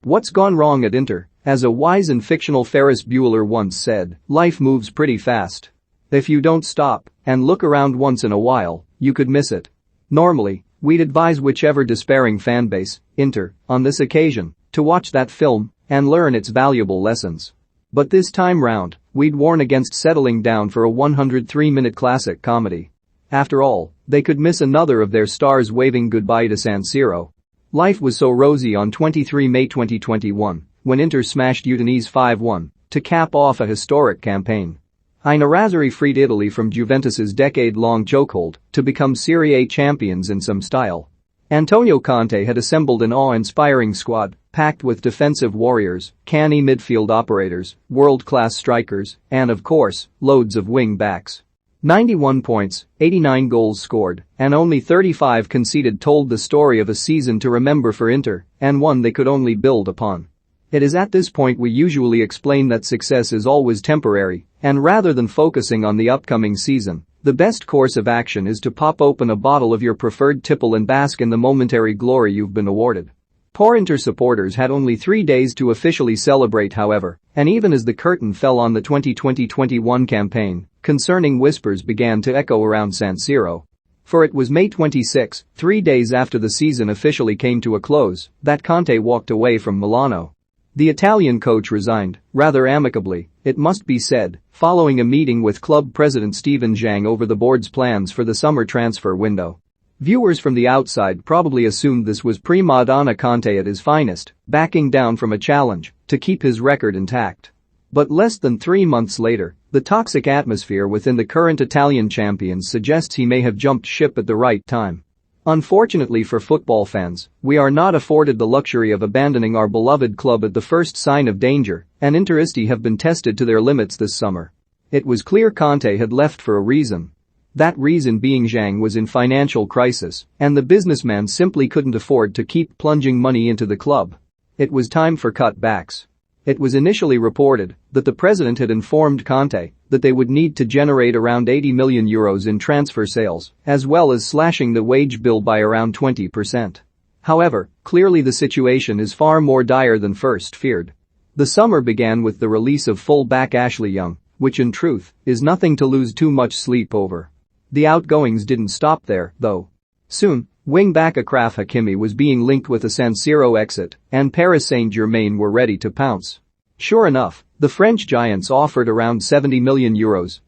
What's gone wrong at Inter? As a wise and fictional Ferris Bueller once said, life moves pretty fast. If you don't stop and look around once in a while, you could miss it. Normally, we'd advise whichever despairing fanbase, Inter, on this occasion, to watch that film and learn its valuable lessons. But this time round, we'd warn against settling down for a 103-minute classic comedy. After all, they could miss another of their stars waving goodbye to San Siro. Life was so rosy on 23 May 2021, when Inter smashed Udinese 5-1 to cap off a historic campaign. I Nerazzurri freed Italy from Juventus's decade-long chokehold to become Serie A champions in some style. Antonio Conte had assembled an awe-inspiring squad, packed with defensive warriors, canny midfield operators, world-class strikers, and of course, loads of wing-backs. 91 points, 89 goals scored, and only 35 conceded told the story of a season to remember for Inter, and one they could only build upon. It is at this point we usually explain that success is always temporary, and rather than focusing on the upcoming season, the best course of action is to pop open a bottle of your preferred tipple and bask in the momentary glory you've been awarded. Poor Inter supporters had only 3 days to officially celebrate, however, and even as the curtain fell on the 2020-21 campaign, concerning whispers began to echo around San Siro. For it was May 26, 3 days after the season officially came to a close, that Conte walked away from Milano. The Italian coach resigned, rather amicably, it must be said, following a meeting with club president Stephen Zhang over the board's plans for the summer transfer window. Viewers from the outside probably assumed this was prima donna Conte at his finest, backing down from a challenge to keep his record intact. But less than 3 months later, the toxic atmosphere within the current Italian champions suggests he may have jumped ship at the right time. Unfortunately for football fans, we are not afforded the luxury of abandoning our beloved club at the first sign of danger, and Interisti have been tested to their limits this summer. It was clear Conte had left for a reason. That reason being Zhang was in financial crisis, and the businessman simply couldn't afford to keep plunging money into the club. It was time for cutbacks. It was initially reported that the president had informed Conte that they would need to generate around €80 million in transfer sales, as well as slashing the wage bill by around 20%. However, clearly the situation is far more dire than first feared. The summer began with the release of full-back Ashley Young, which in truth is nothing to lose too much sleep over. The outgoings didn't stop there, though. Soon, wing-back Achraf Hakimi was being linked with a San Siro exit, and Paris Saint-Germain were ready to pounce. Sure enough, the French giants offered around €70 million,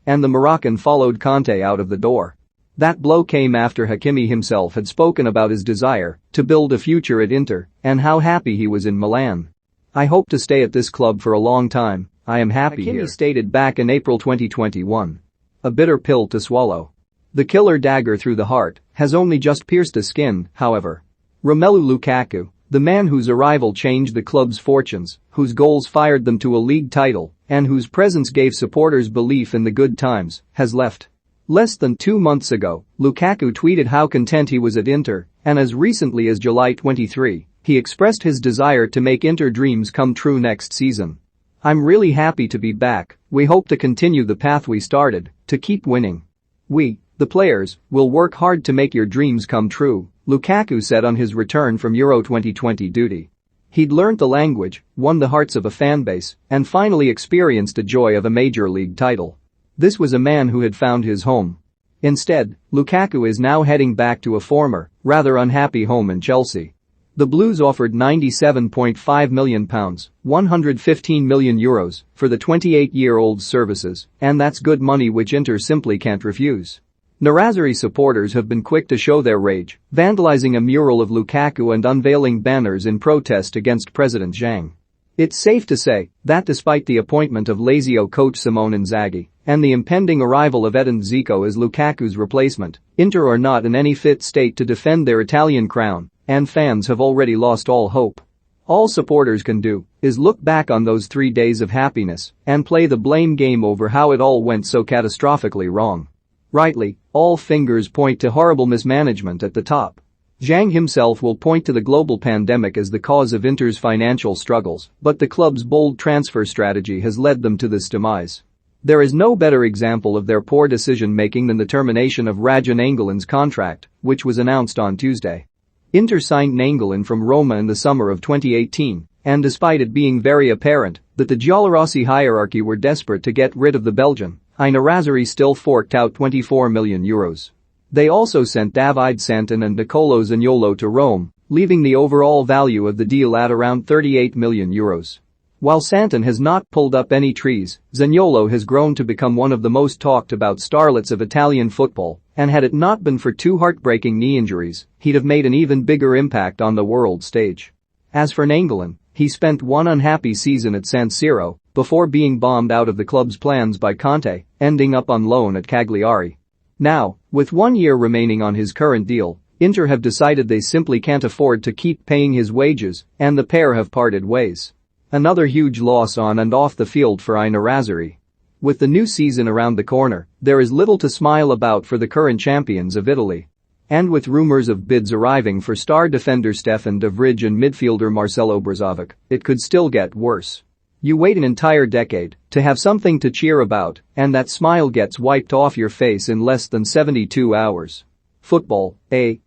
and the Moroccan followed Conte out of the door. That blow came after Hakimi himself had spoken about his desire to build a future at Inter and how happy he was in Milan. "I hope to stay at this club for a long time, I am happy here," Hakimi stated back in April 2021. A bitter pill to swallow. The killer dagger through the heart has only just pierced the skin, however. Romelu Lukaku, the man whose arrival changed the club's fortunes, whose goals fired them to a league title, and whose presence gave supporters belief in the good times, has left. Less than 2 months ago, Lukaku tweeted how content he was at Inter, and as recently as July 23, he expressed his desire to make Inter dreams come true next season. "I'm really happy to be back, we hope to continue the path we started, to keep winning. We, the players, will work hard to make your dreams come true," Lukaku said on his return from Euro 2020 duty. He'd learnt the language, won the hearts of a fanbase, and finally experienced the joy of a major league title. This was a man who had found his home. Instead, Lukaku is now heading back to a former, rather unhappy home in Chelsea. The Blues offered £97.5 million, €115 million, for the 28-year-old's services, and that's good money which Inter simply can't refuse. Nerazzurri supporters have been quick to show their rage, vandalizing a mural of Lukaku and unveiling banners in protest against President Zhang. It's safe to say that despite the appointment of Lazio coach Simone Inzaghi and the impending arrival of Edin Dzeko as Lukaku's replacement, Inter are not in any fit state to defend their Italian crown, and fans have already lost all hope. All supporters can do is look back on those 3 days of happiness and play the blame game over how it all went so catastrophically wrong. Rightly, all fingers point to horrible mismanagement at the top. Zhang himself will point to the global pandemic as the cause of Inter's financial struggles, but the club's bold transfer strategy has led them to this demise. There is no better example of their poor decision-making than the termination of Radja Nainggolan's contract, which was announced on Tuesday. Inter signed Nainggolan from Roma in the summer of 2018 And despite it being very apparent that the Giallorossi hierarchy were desperate to get rid of the Belgian, Aina Razari still forked out €24 million. They also sent Davide Santon and Nicolo Zaniolo to Rome, leaving the overall value of the deal at around €38 million. While Santon has not pulled up any trees, Zaniolo has grown to become one of the most talked about starlets of Italian football, and had it not been for two heartbreaking knee injuries, he'd have made an even bigger impact on the world stage. As for Nainggolan, he spent one unhappy season at San Siro before being bombed out of the club's plans by Conte, ending up on loan at Cagliari. Now, with 1 year remaining on his current deal, Inter have decided they simply can't afford to keep paying his wages, and the pair have parted ways. Another huge loss on and off the field for Aina Razari. With the new season around the corner, there is little to smile about for the current champions of Italy. And with rumors of bids arriving for star defender Stefan de Vrij and midfielder Marcelo Brozovic, it could still get worse. You wait an entire decade to have something to cheer about, and that smile gets wiped off your face in less than 72 hours. Football, eh?